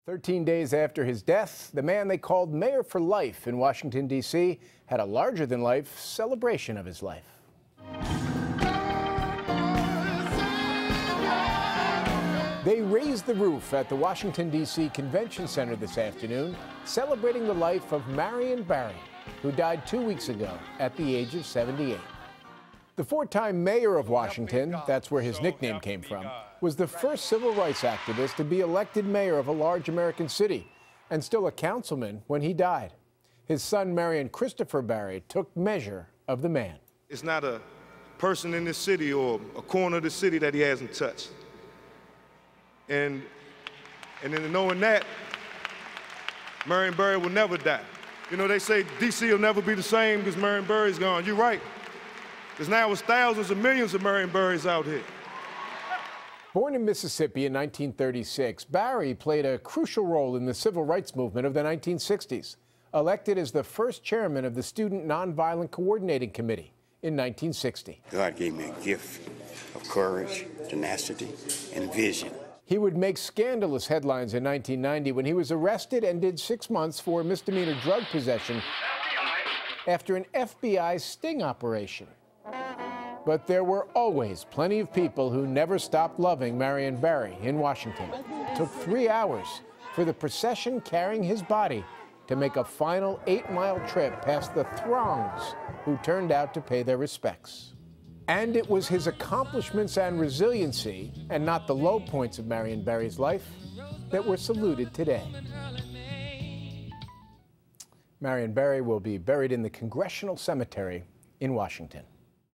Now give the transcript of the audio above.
13 days after his death, the man they called Mayor for Life in Washington, D.C., had a larger-than-life celebration of his life. They raised the roof at the Washington, D.C. Convention Center this afternoon, celebrating the life of Marion Barry, who died 2 weeks ago at the age of 78. The four-time mayor of Washington, that's where his nickname came from, was the first civil rights activist to be elected mayor of a large American city, and still a councilman when he died. His son, Marion Christopher Barry, took measure of the man. It's not a person in this city or a corner of the city that he hasn't touched. And in knowing that, Marion Barry will never die. You know, they say D.C. will never be the same because Marion Barry's gone. You're right. Because now it's thousands of millions of Marion Barrys out here. Born in Mississippi in 1936, Barry played a crucial role in the civil rights movement of the 1960s, elected as the first chairman of the Student Nonviolent Coordinating Committee in 1960. God gave me a gift of courage, tenacity, and vision. He would make scandalous headlines in 1990 when he was arrested and did 6 months for misdemeanor drug possession after an FBI sting operation. But there were always plenty of people who never stopped loving Marion Barry in Washington. It took 3 hours for the procession carrying his body to make a final 8-mile trip past the throngs who turned out to pay their respects. And it was his accomplishments and resiliency, and not the low points of Marion Barry's life, that were saluted today. Marion Barry will be buried in the Congressional Cemetery in Washington.